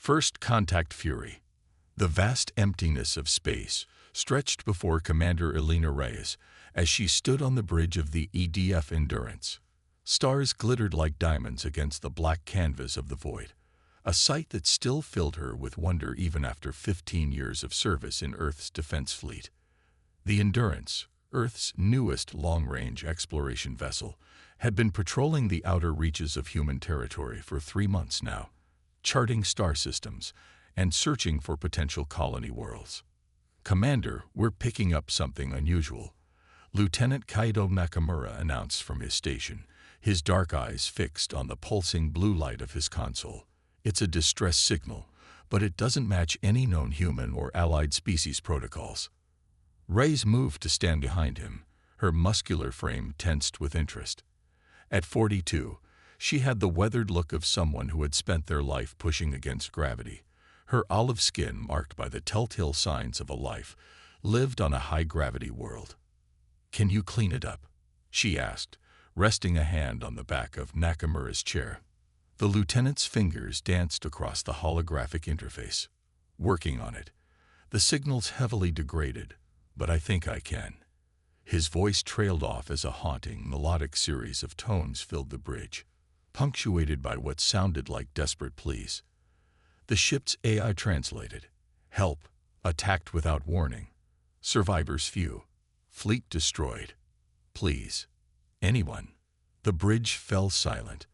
First contact fury. The vast emptiness of space stretched before Commander Elena Reyes as she stood on the bridge of the EDF Endurance. Stars glittered like diamonds against the black canvas of the void, a sight that still filled her with wonder even after 15 years of service in Earth's defense fleet. The Endurance, Earth's newest long-range exploration vessel, had been patrolling the outer reaches of human territory for 3 months now, charting star systems and searching for potential colony worlds. "Commander, we're picking up something unusual," Lieutenant Kaido Nakamura announced from his station, his dark eyes fixed on the pulsing blue light of his console. "It's a distress signal, but it doesn't match any known human or allied species protocols." Reyes moved to stand behind him, her muscular frame tensed with interest. At 42, she had the weathered look of someone who had spent their life pushing against gravity, her olive skin marked by the telltale signs of a life lived on a high-gravity world. "Can you clean it up?" she asked, resting a hand on the back of Nakamura's chair. The lieutenant's fingers danced across the holographic interface. "Working on it. The signal's heavily degraded, but I think I can." His voice trailed off as a haunting, melodic series of tones filled the bridge, punctuated by what sounded like desperate pleas. The ship's AI translated. "Help. Attacked without warning. Survivors few. Fleet destroyed. Please. Anyone." The bridge fell silent.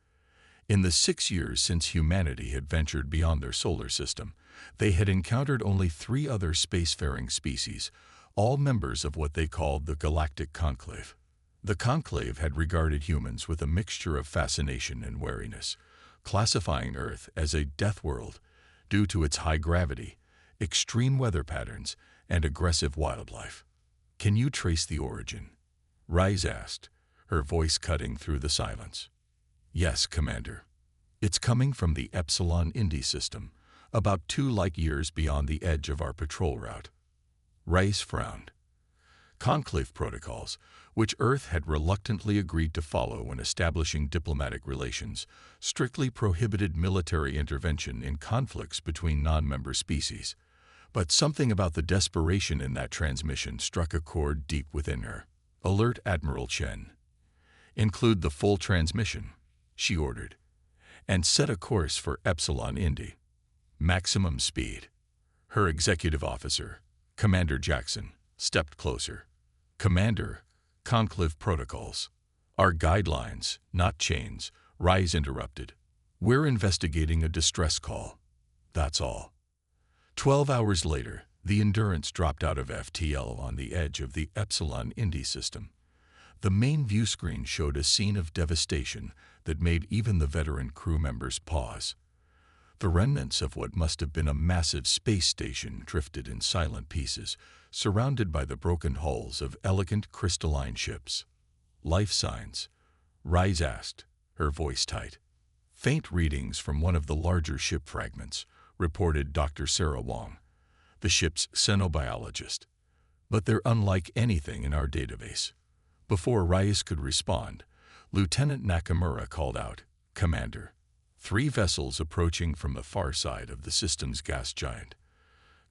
In the 6 years since humanity had ventured beyond their solar system, they had encountered only 3 other spacefaring species, all members of what they called the Galactic Conclave. The Conclave had regarded humans with a mixture of fascination and wariness, classifying Earth as a death world due to its high gravity, extreme weather patterns, and aggressive wildlife. "Can you trace the origin?" Reyes asked, her voice cutting through the silence. "Yes, Commander. It's coming from the Epsilon Indi system, about 2 light years beyond the edge of our patrol route." Reyes frowned. Conclave protocols, which Earth had reluctantly agreed to follow when establishing diplomatic relations, strictly prohibited military intervention in conflicts between non-member species. But something about the desperation in that transmission struck a chord deep within her. "Alert Admiral Chen. Include the full transmission," she ordered, "and set a course for Epsilon Indi. Maximum speed." Her executive officer, Commander Jackson, stepped closer. "Commander, Conclave protocols. Our guidelines, not chains," Reyes interrupted. "We're investigating a distress call. That's all." 12 hours later, the Endurance dropped out of FTL on the edge of the Epsilon Indi system. The main view screen showed a scene of devastation that made even the veteran crew members pause. The remnants of what must have been a massive space station drifted in silent pieces, surrounded by the broken hulls of elegant crystalline ships. "Life signs?" Reyes asked, her voice tight. "Faint readings from one of the larger ship fragments," reported Dr. Sarah Wong, the ship's xenobiologist. "But they're unlike anything in our database." Before Reyes could respond, Lieutenant Nakamura called out, "Commander, 3 vessels approaching from the far side of the system's gas giant.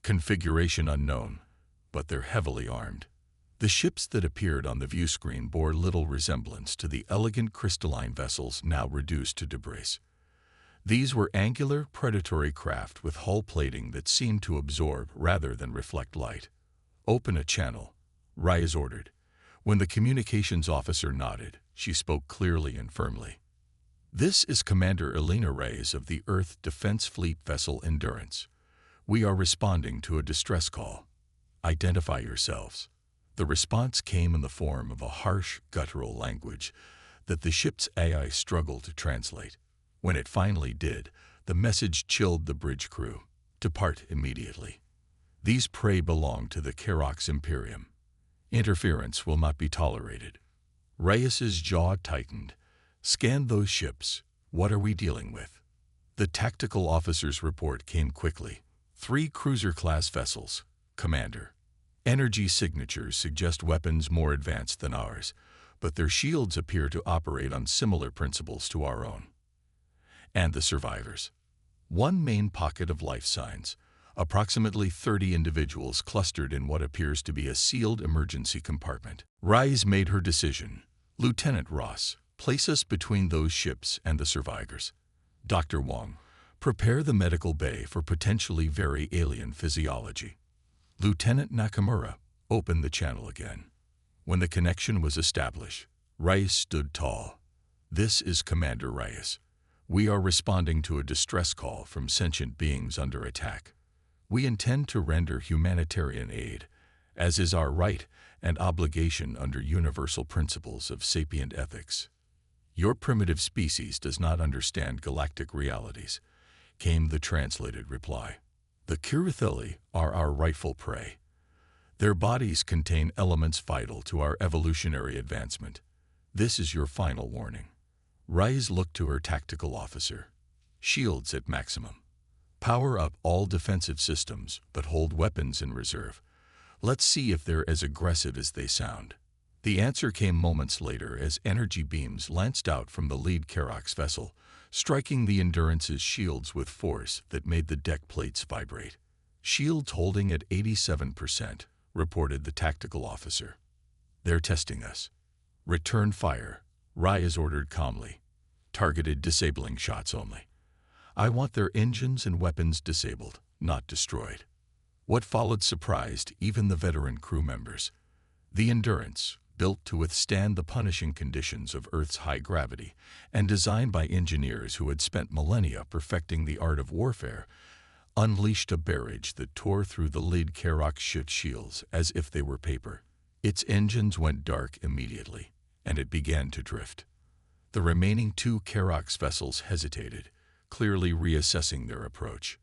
Configuration unknown, but they're heavily armed." The ships that appeared on the view screen bore little resemblance to the elegant crystalline vessels now reduced to debris. These were angular, predatory craft with hull plating that seemed to absorb rather than reflect light. "Open a channel," Reyes ordered. When the communications officer nodded, she spoke clearly and firmly. "This is Commander Elena Reyes of the Earth Defense Fleet vessel Endurance. We are responding to a distress call. Identify yourselves." The response came in the form of a harsh, guttural language that the ship's AI struggled to translate. When it finally did, the message chilled the bridge crew. "Depart immediately. These prey belong to the Kerox Imperium. Interference will not be tolerated." Reyes's jaw tightened. "Scan those ships. What are we dealing with?" The tactical officer's report came quickly. 3 cruiser-class vessels, Commander. Energy signatures suggest weapons more advanced than ours, but their shields appear to operate on similar principles to our own. "And the survivors?" One main pocket of life signs, approximately 30 individuals clustered in what appears to be a sealed emergency compartment. Rise made her decision. Lieutenant Ross, place us between those ships and the survivors. Dr. Wong, prepare the medical bay for potentially very alien physiology. Lieutenant Nakamura, open the channel again. When the connection was established, Reyes stood tall. This is Commander Reyes. We are responding to a distress call from sentient beings under attack. We intend to render humanitarian aid, as is our right and obligation under universal principles of sapient ethics. Your primitive species does not understand galactic realities, came the translated reply. The Kiritheli are our rightful prey. Their bodies contain elements vital to our evolutionary advancement. This is your final warning. Reyes looked to her tactical officer. Shields at maximum. Power up all defensive systems, but hold weapons in reserve. Let's see if they're as aggressive as they sound. The answer came moments later as energy beams lanced out from the lead Kerox vessel, striking the Endurance's shields with force that made the deck plates vibrate. Shields holding at 87%, reported the tactical officer. They're testing us. Return fire, Reyes ordered calmly. Targeted disabling shots only. I want their engines and weapons disabled, not destroyed. What followed surprised even the veteran crew members. The Endurance, built to withstand the punishing conditions of Earth's high gravity and designed by engineers who had spent millennia perfecting the art of warfare, unleashed a barrage that tore through the lead Kerox ship's shields as if they were paper. Its engines went dark immediately, and it began to drift. The remaining two Kerox vessels hesitated, clearly reassessing their approach.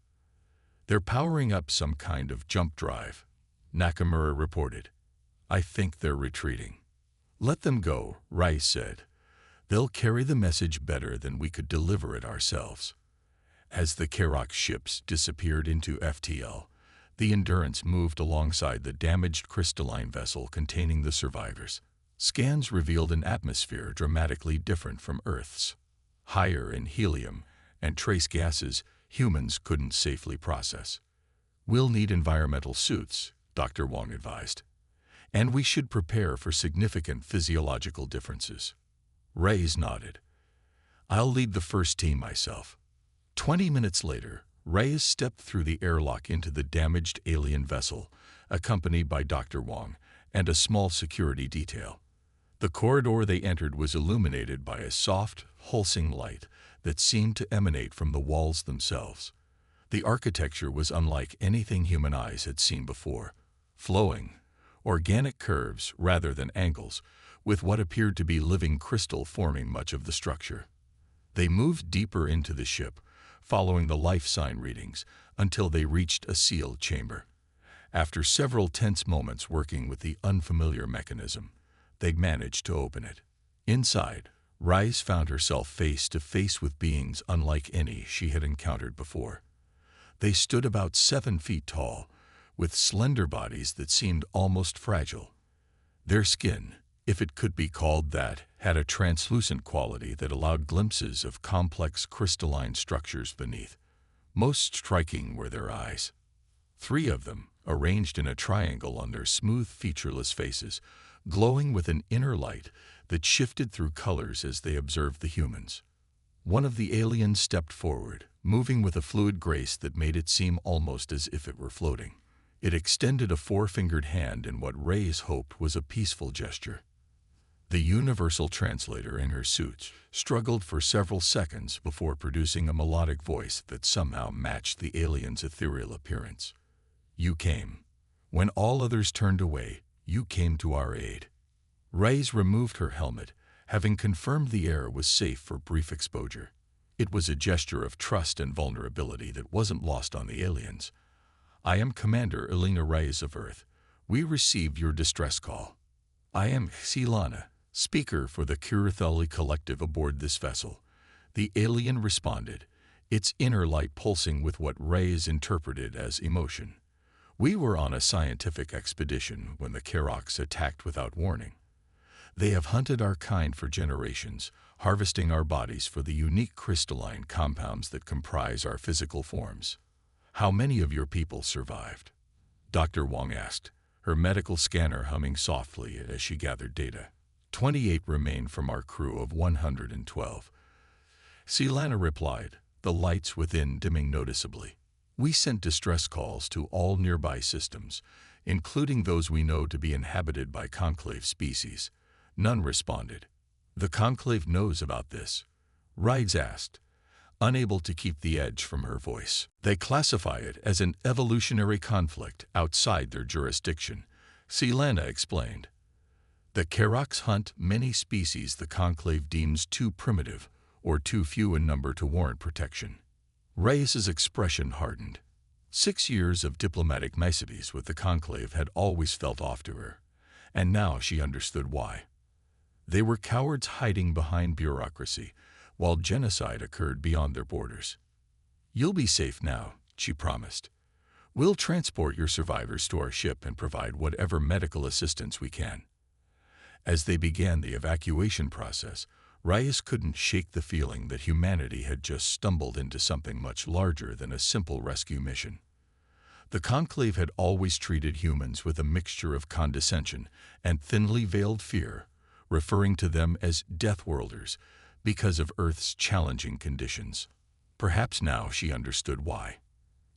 They're powering up some kind of jump drive, Nakamura reported. I think they're retreating. Let them go, Reyes said. They'll carry the message better than we could deliver it ourselves. As the Kerox ships disappeared into FTL, the Endurance moved alongside the damaged crystalline vessel containing the survivors. Scans revealed an atmosphere dramatically different from Earth's. Higher in helium and trace gases humans couldn't safely process. We'll need environmental suits, Dr. Wong advised. And we should prepare for significant physiological differences. Reyes nodded. I'll lead the first team myself. 20 minutes later, Reyes stepped through the airlock into the damaged alien vessel, accompanied by Dr. Wong and a small security detail. The corridor they entered was illuminated by a soft, pulsing light that seemed to emanate from the walls themselves. The architecture was unlike anything human eyes had seen before, flowing, organic curves rather than angles, with what appeared to be living crystal forming much of the structure. They moved deeper into the ship, following the life sign readings, until they reached a sealed chamber. After several tense moments working with the unfamiliar mechanism, they managed to open it. Inside, Reyes found herself face to face with beings unlike any she had encountered before. They stood about 7 feet tall, with slender bodies that seemed almost fragile. Their skin, if it could be called that, had a translucent quality that allowed glimpses of complex crystalline structures beneath. Most striking were their eyes. 3 of them, arranged in a triangle on their smooth, featureless faces, glowing with an inner light that shifted through colors as they observed the humans. One of the aliens stepped forward, moving with a fluid grace that made it seem almost as if it were floating. It extended a 4-fingered hand in what Reyes hoped was a peaceful gesture. The universal translator in her suit struggled for several seconds before producing a melodic voice that somehow matched the alien's ethereal appearance. You came. When all others turned away, you came to our aid. Reyes removed her helmet, having confirmed the air was safe for brief exposure. It was a gesture of trust and vulnerability that wasn't lost on the aliens. I am Commander Elena Reyes of Earth. We received your distress call. I am Silana, speaker for the Kiritheli collective aboard this vessel. The alien responded, its inner light pulsing with what Reyes interpreted as emotion. We were on a scientific expedition when the Kerox attacked without warning. They have hunted our kind for generations, harvesting our bodies for the unique crystalline compounds that comprise our physical forms. How many of your people survived? Dr. Wong asked, her medical scanner humming softly as she gathered data. 28 remain from our crew of 112. Silana replied, the lights within dimming noticeably. We sent distress calls to all nearby systems, including those we know to be inhabited by conclave species. None responded. The conclave knows about this, Rides asked, unable to keep the edge from her voice. They classify it as an evolutionary conflict outside their jurisdiction, Silana explained. The Kerox hunt many species the conclave deems too primitive or too few in number to warrant protection. Reyes's expression hardened. 6 years of diplomatic niceties with the conclave had always felt off to her, and now she understood why. They were cowards hiding behind bureaucracy, while genocide occurred beyond their borders. You'll be safe now, she promised. We'll transport your survivors to our ship and provide whatever medical assistance we can. As they began the evacuation process, Reyes couldn't shake the feeling that humanity had just stumbled into something much larger than a simple rescue mission. The conclave had always treated humans with a mixture of condescension and thinly veiled fear, referring to them as Deathworlders because of Earth's challenging conditions. Perhaps now she understood why.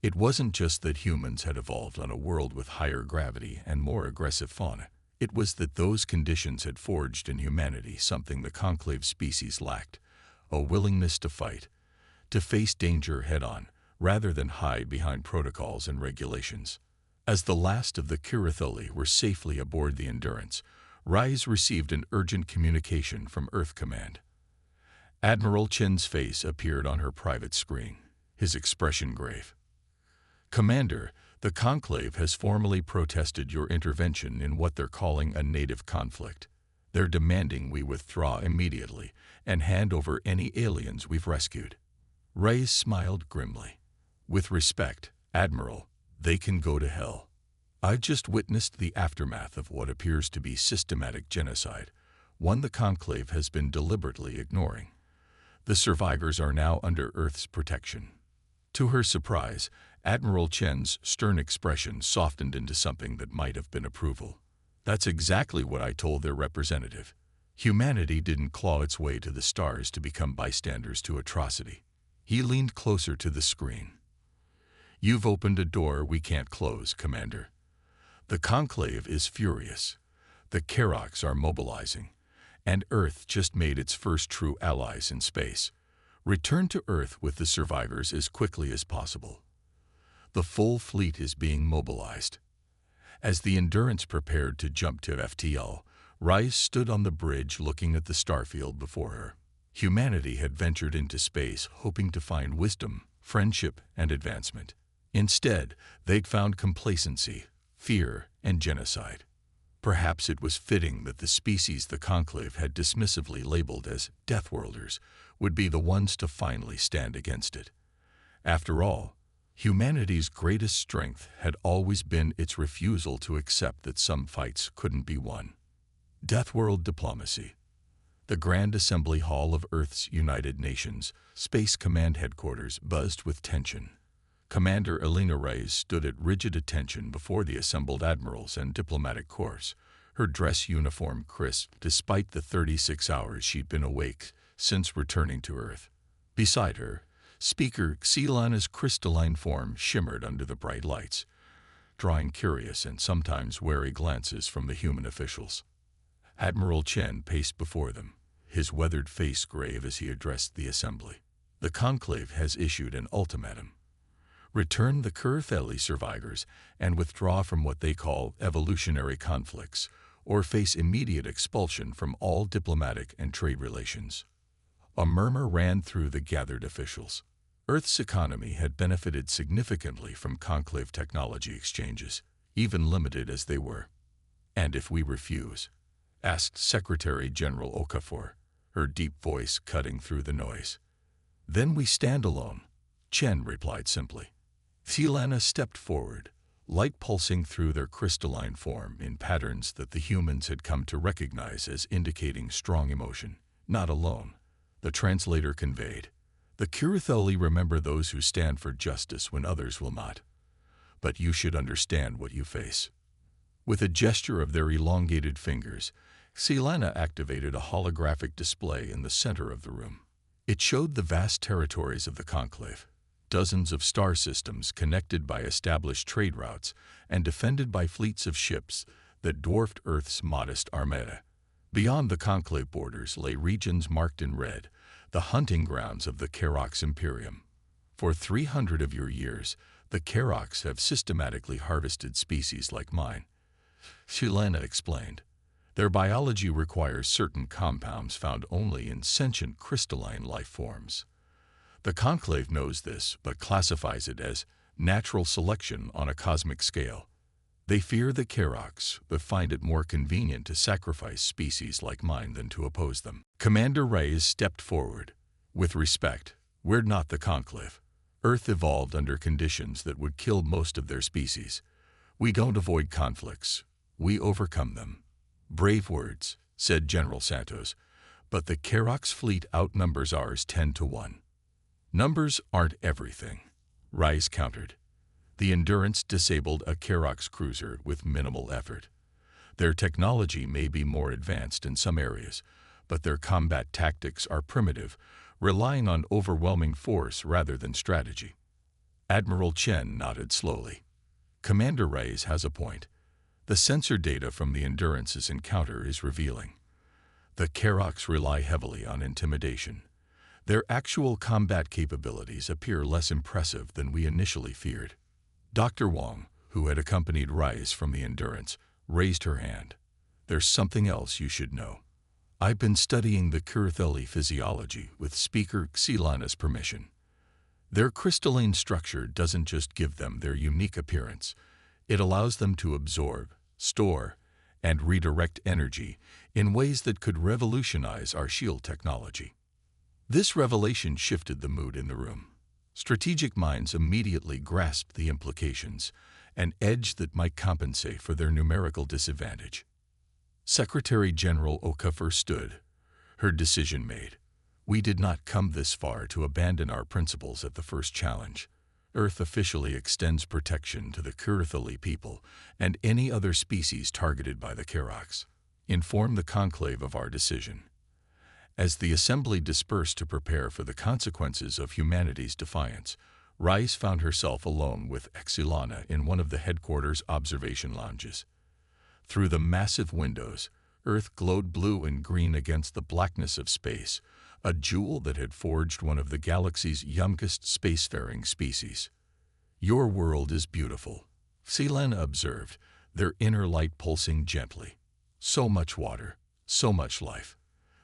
It wasn't just that humans had evolved on a world with higher gravity and more aggressive fauna. It was that those conditions had forged in humanity something the conclave species lacked, a willingness to fight, to face danger head-on, rather than hide behind protocols and regulations. As the last of the Kirathuli were safely aboard the Endurance, Reyes received an urgent communication from Earth Command. Admiral Chen's face appeared on her private screen, his expression grave. Commander, the Conclave has formally protested your intervention in what they're calling a native conflict. They're demanding we withdraw immediately and hand over any aliens we've rescued. Reyes smiled grimly. With respect, Admiral, they can go to hell. I've just witnessed the aftermath of what appears to be systematic genocide, one the Conclave has been deliberately ignoring. The survivors are now under Earth's protection. To her surprise, Admiral Chen's stern expression softened into something that might have been approval. That's exactly what I told their representative. Humanity didn't claw its way to the stars to become bystanders to atrocity. He leaned closer to the screen. You've opened a door we can't close, Commander. The Conclave is furious. The Kerox are mobilizing, and Earth just made its first true allies in space. Return to Earth with the survivors as quickly as possible. The full fleet is being mobilized. As the Endurance prepared to jump to FTL, Reyes stood on the bridge looking at the starfield before her. Humanity had ventured into space hoping to find wisdom, friendship, and advancement. Instead, they'd found complacency, fear, and genocide. Perhaps it was fitting that the species the Conclave had dismissively labeled as Deathworlders would be the ones to finally stand against it. After all, humanity's greatest strength had always been its refusal to accept that some fights couldn't be won. Deathworld diplomacy. The Grand Assembly Hall of Earth's United Nations Space Command Headquarters buzzed with tension. Commander Elena Reyes stood at rigid attention before the assembled admirals and diplomatic corps, her dress uniform crisp despite the 36 hours she'd been awake since returning to Earth. Beside her, Speaker Silana's crystalline form shimmered under the bright lights, drawing curious and sometimes wary glances from the human officials. Admiral Chen paced before them, his weathered face grave as he addressed the assembly. The Conclave has issued an ultimatum. Return the Kirathuli survivors and withdraw from what they call evolutionary conflicts, or face immediate expulsion from all diplomatic and trade relations. A murmur ran through the gathered officials. Earth's economy had benefited significantly from Conclave technology exchanges, even limited as they were. And if we refuse? Asked Secretary General Okafor, her deep voice cutting through the noise. Then we stand alone, Chen replied simply. Silana stepped forward, light pulsing through their crystalline form in patterns that the humans had come to recognize as indicating strong emotion. Not alone, the translator conveyed. The Kuritheli remember those who stand for justice when others will not. But you should understand what you face. With a gesture of their elongated fingers, Xilana activated a holographic display in the center of the room. It showed the vast territories of the Conclave, dozens of star systems connected by established trade routes and defended by fleets of ships that dwarfed Earth's modest armada. Beyond the Conclave borders lay regions marked in red, the hunting grounds of the Karox Imperium. For 300 of your years, the Karox have systematically harvested species like mine, Xilana explained. Their biology requires certain compounds found only in sentient crystalline life forms. The Conclave knows this, but classifies it as natural selection on a cosmic scale. They fear the Karox, but find it more convenient to sacrifice species like mine than to oppose them. Commander Reyes stepped forward. With respect, we're not the Conclave. Earth evolved under conditions that would kill most of their species. We don't avoid conflicts. We overcome them. Brave words, said General Santos, but the Karox fleet outnumbers ours 10 to 1. Numbers aren't everything, Rice countered. The Endurance disabled a Karox cruiser with minimal effort. Their technology may be more advanced in some areas, but their combat tactics are primitive, relying on overwhelming force rather than strategy. Admiral Chen nodded slowly. Commander Reyes has a point. The sensor data from the Endurance's encounter is revealing. The Karox rely heavily on intimidation. Their actual combat capabilities appear less impressive than we initially feared. Dr. Wong, who had accompanied Reyes from the Endurance, raised her hand. There's something else you should know. I've been studying the Kuritheli physiology with Speaker Xilana's permission. Their crystalline structure doesn't just give them their unique appearance. It allows them to absorb, store, and redirect energy in ways that could revolutionize our shield technology. This revelation shifted the mood in the room. Strategic minds immediately grasped the implications, an edge that might compensate for their numerical disadvantage. Secretary General Okafor stood, her decision made. We did not come this far to abandon our principles at the first challenge. Earth officially extends protection to the Kuritheli people and any other species targeted by the Karox. Inform the Conclave of our decision. As the assembly dispersed to prepare for the consequences of humanity's defiance, Rice found herself alone with Xilana in one of the headquarters' observation lounges. Through the massive windows, Earth glowed blue and green against the blackness of space, a jewel that had forged one of the galaxy's youngest spacefaring species. Your world is beautiful, Xilana observed, their inner light pulsing gently. So much water, so much life.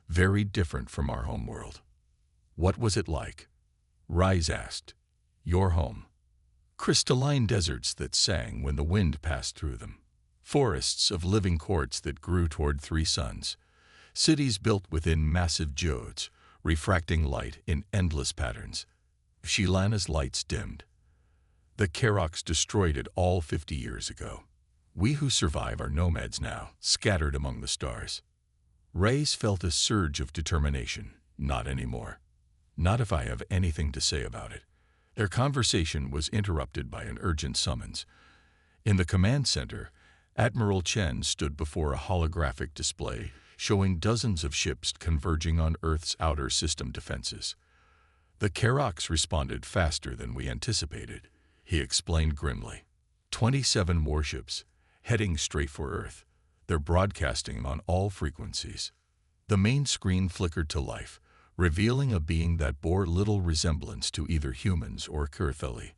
Very different from our home world. What was it like? Rise asked. Your home. Crystalline deserts that sang when the wind passed through them. Forests of living quartz that grew toward 3 suns. Cities built within massive geodes, refracting light in endless patterns. Xilana's lights dimmed. The Karox destroyed it all 50 years ago. We who survive are nomads now, scattered among the stars. Reyes felt a surge of determination. Not anymore. Not if I have anything to say about it. Their conversation was interrupted by an urgent summons. In the command center, Admiral Chen stood before a holographic display showing dozens of ships converging on Earth's outer system defenses. The Karox responded faster than we anticipated, he explained grimly. 27 warships, heading straight for Earth. They're broadcasting on all frequencies. The main screen flickered to life, revealing a being that bore little resemblance to either humans or Kuritheli.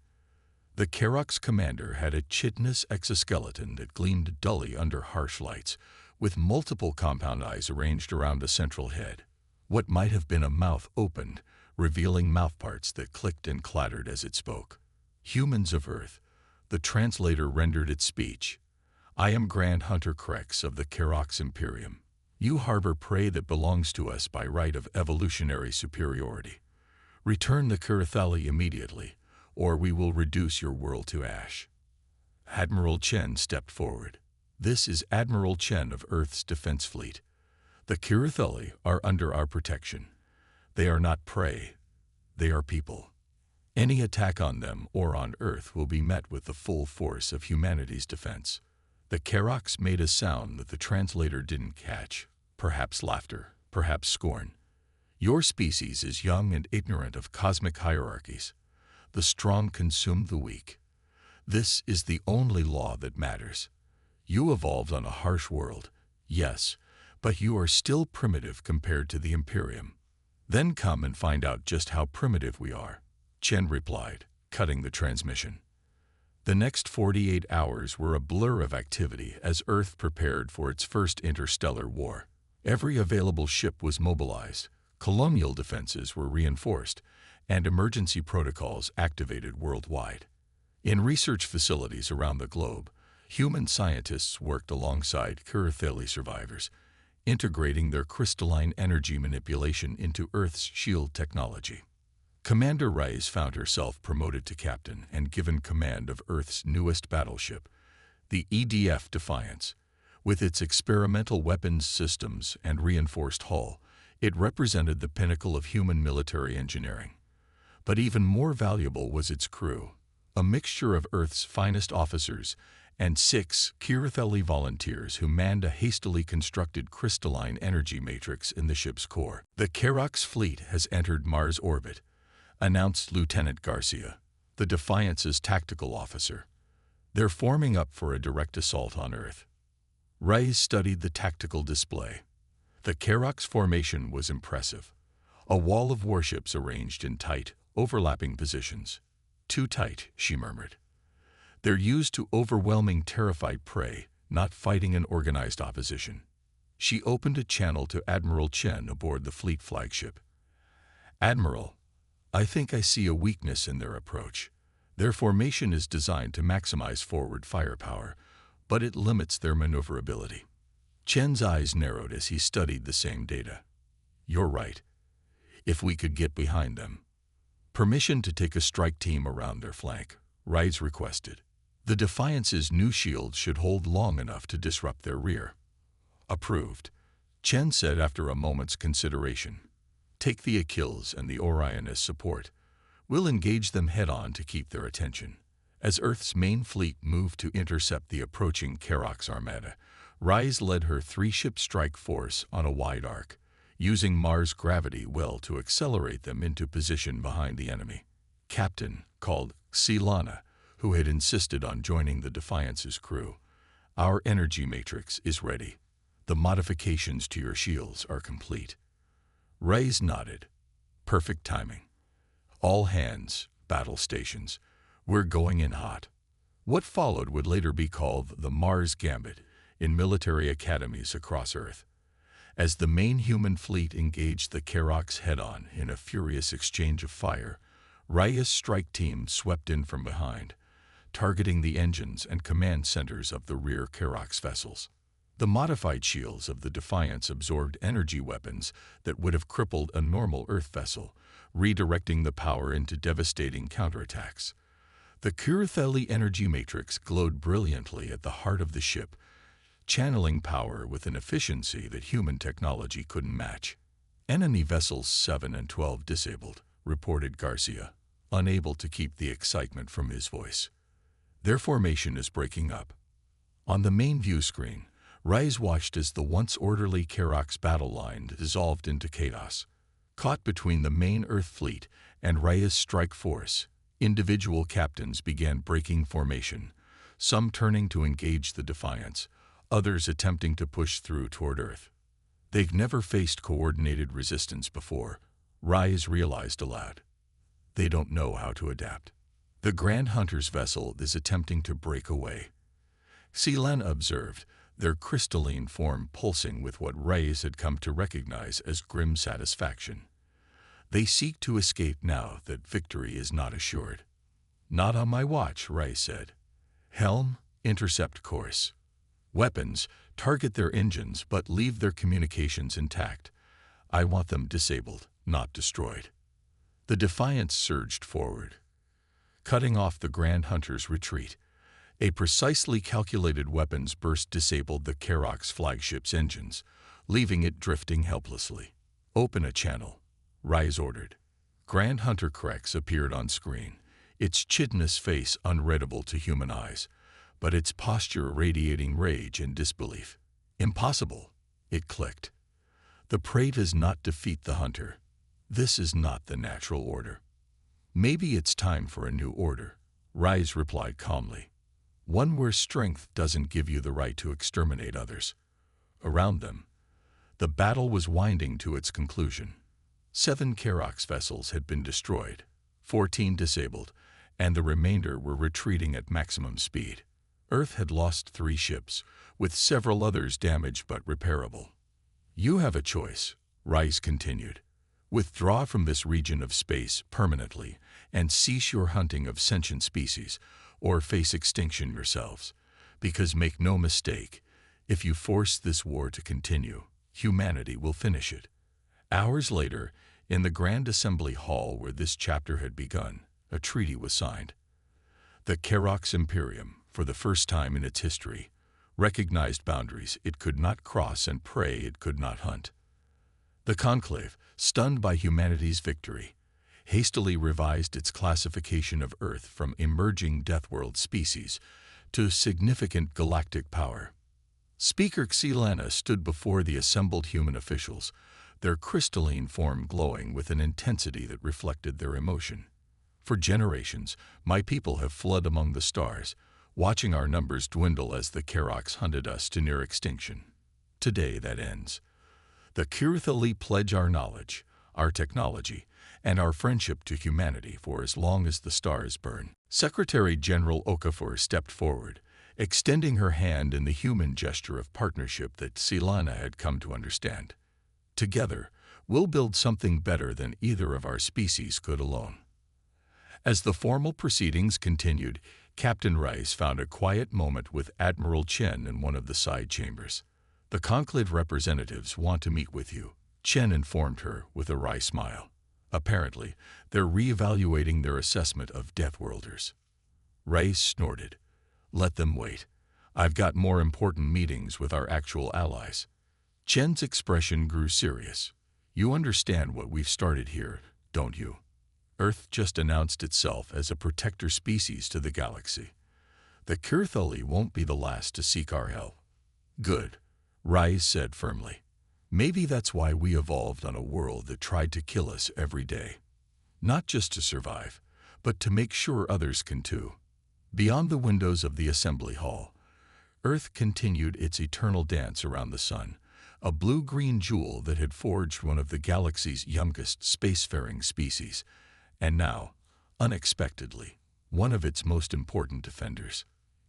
The Karox commander had a chitinous exoskeleton that gleamed dully under harsh lights, with multiple compound eyes arranged around a central head. What might have been a mouth opened, revealing mouthparts that clicked and clattered as it spoke. Humans of Earth, the translator rendered its speech. I am Grand Hunter Krex of the Karox Imperium. You harbor prey that belongs to us by right of evolutionary superiority. Return the Kuritheli immediately, or we will reduce your world to ash. Admiral Chen stepped forward. This is Admiral Chen of Earth's Defense Fleet. The Kiratheli are under our protection. They are not prey. They are people. Any attack on them or on Earth will be met with the full force of humanity's defense. The Karoks made a sound that the translator didn't catch. Perhaps laughter, perhaps scorn. Your species is young and ignorant of cosmic hierarchies. The strong consume the weak. This is the only law that matters. You evolved on a harsh world, yes, but you are still primitive compared to the Imperium. Then come and find out just how primitive we are, Chen replied, cutting the transmission. The next 48 hours were a blur of activity as Earth prepared for its first interstellar war. Every available ship was mobilized, colonial defenses were reinforced, and emergency protocols activated worldwide. In research facilities around the globe, human scientists worked alongside Kiratheli survivors, integrating their crystalline energy manipulation into Earth's shield technology. Commander Rice found herself promoted to captain and given command of Earth's newest battleship, the EDF Defiance. With its experimental weapons systems and reinforced hull, it represented the pinnacle of human military engineering. But even more valuable was its crew, a mixture of Earth's finest officers and 6 Kiratheli volunteers who manned a hastily constructed crystalline energy matrix in the ship's core. The Karoks fleet has entered Mars orbit, announced Lieutenant Garcia, the Defiance's tactical officer. They're forming up for a direct assault on Earth. Rice studied the tactical display. The Karoks formation was impressive. A wall of warships arranged in tight, overlapping positions. Too tight, she murmured. They're used to overwhelming terrified prey, not fighting an organized opposition. She opened a channel to Admiral Chen aboard the fleet flagship. Admiral, I think I see a weakness in their approach. Their formation is designed to maximize forward firepower, but it limits their maneuverability. Chen's eyes narrowed as he studied the same data. You're right. If we could get behind them. Permission to take a strike team around their flank, Rice requested. The Defiance's new shield should hold long enough to disrupt their rear. Approved, Chen said after a moment's consideration. Take the Achilles and the Orion as support. We'll engage them head-on to keep their attention. As Earth's main fleet moved to intercept the approaching Karoks armada, Rice led her 3-ship strike force on a wide arc, using Mars gravity well to accelerate them into position behind the enemy. Captain, called Silana, who had insisted on joining the Defiance's crew, our energy matrix is ready. The modifications to your shields are complete. Rice nodded. Perfect timing. All hands, battle stations. We're going in hot. What followed would later be called the Mars Gambit in military academies across Earth. As the main human fleet engaged the Karoks head-on in a furious exchange of fire, Rice's strike team swept in from behind, targeting the engines and command centers of the rear Karoks vessels. The modified shields of the Defiance absorbed energy weapons that would have crippled a normal Earth vessel, redirecting the power into devastating counterattacks. The Kiratheli energy matrix glowed brilliantly at the heart of the ship, channeling power with an efficiency that human technology couldn't match. Enemy vessels 7 and 12 disabled, reported Garcia, unable to keep the excitement from his voice. Their formation is breaking up. On the main view screen, Rice watched as the once orderly Karoks battle line dissolved into chaos. Caught between the main Earth fleet and Rice's strike force, individual captains began breaking formation, some turning to engage the Defiance, others attempting to push through toward Earth. They've never faced coordinated resistance before, Rice realized aloud. They don't know how to adapt. The Grand Hunter's vessel is attempting to break away. Silana observed, their crystalline form pulsing with what Rice had come to recognize as grim satisfaction. They seek to escape now that victory is not assured. Not on my watch, Rice said. Helm, intercept course. Weapons, target their engines but leave their communications intact. I want them disabled, not destroyed. The Defiance surged forward, cutting off the Grand Hunter's retreat. A precisely calculated weapons burst disabled the Kerok's flagship's engines, leaving it drifting helplessly. "Open a channel," Rise ordered. Grand Hunter Krex appeared on screen, its chitinous face unreadable to human eyes, but its posture radiating rage and disbelief. "Impossible," it clicked. "The prey does not defeat the hunter. This is not the natural order." "Maybe it's time for a new order," Rise replied calmly. "One where strength doesn't give you the right to exterminate others." Around them, the battle was winding to its conclusion. 7 Kerok's vessels had been destroyed, 14 disabled, and the remainder were retreating at maximum speed. Earth had lost 3 ships, with several others damaged but repairable. "You have a choice," Rise continued. "Withdraw from this region of space permanently and cease your hunting of sentient species, or face extinction yourselves. Because make no mistake, if you force this war to continue, humanity will finish it." Hours later, in the Grand Assembly Hall where this chapter had begun, a treaty was signed. The Kerok's Imperium, for the first time in its history, recognized boundaries it could not cross and prey it could not hunt. The Conclave, stunned by humanity's victory, hastily revised its classification of Earth from emerging Deathworld species to significant galactic power. Speaker Xilana stood before the assembled human officials, their crystalline form glowing with an intensity that reflected their emotion. "For generations, my people have fled among the stars, watching our numbers dwindle as the Keroks hunted us to near extinction. Today that ends. The Kirithali pledge our knowledge, our technology, and our friendship to humanity for as long as the stars burn." Secretary General Okafor stepped forward, extending her hand in the human gesture of partnership that Xilana had come to understand. "Together, we'll build something better than either of our species could alone." As the formal proceedings continued, Captain Rice found a quiet moment with Admiral Chen in one of the side chambers. "The Conclave representatives want to meet with you," Chen informed her with a wry smile. "Apparently, they're reevaluating their assessment of Deathworlders." Rice snorted. "Let them wait. I've got more important meetings with our actual allies." Chen's expression grew serious. "You understand what we've started here, don't you? Earth just announced itself as a protector species to the galaxy. The Kirithali won't be the last to seek our help." "Good," Rise said firmly. "Maybe that's why we evolved on a world that tried to kill us every day. Not just to survive, but to make sure others can too." Beyond the windows of the assembly hall, Earth continued its eternal dance around the sun, a blue-green jewel that had forged one of the galaxy's youngest spacefaring species, and now, unexpectedly, one of its most important defenders.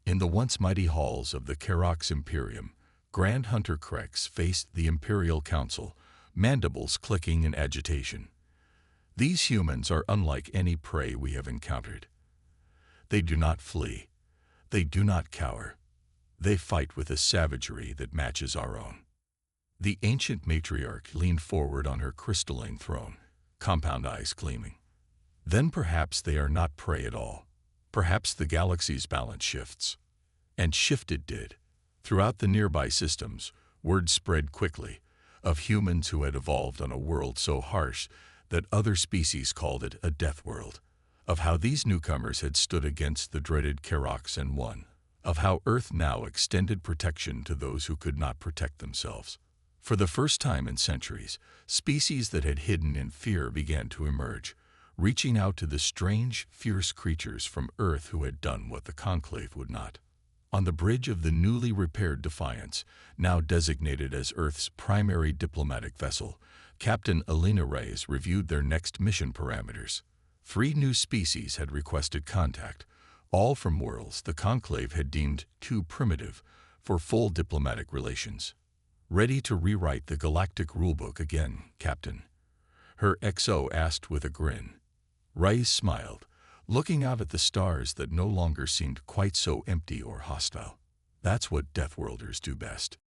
In the once mighty halls of the Kerok's Imperium, Grand Hunter Krex faced the Imperial Council, mandibles clicking in agitation. "These humans are unlike any prey we have encountered. They do not flee. They do not cower. They fight with a savagery that matches our own." The ancient matriarch leaned forward on her crystalline throne, compound eyes gleaming. "Then perhaps they are not prey at all. Perhaps the galaxy's balance shifts." And shift it did. Throughout the nearby systems, word spread quickly of humans who had evolved on a world so harsh that other species called it a death world, of how these newcomers had stood against the dreaded Keroks and won, of how Earth now extended protection to those who could not protect themselves. For the first time in centuries, species that had hidden in fear began to emerge, reaching out to the strange, fierce creatures from Earth who had done what the Conclave would not. On the bridge of the newly repaired Defiance, now designated as Earth's primary diplomatic vessel, Captain Alina Reyes reviewed their next mission parameters. 3 new species had requested contact, all from worlds the Conclave had deemed too primitive for full diplomatic relations. "Ready to rewrite the Galactic rulebook again, Captain?" her XO asked with a grin. Reyes smiled, looking out at the stars that no longer seemed quite so empty or hostile. "That's what Deathworlders do best."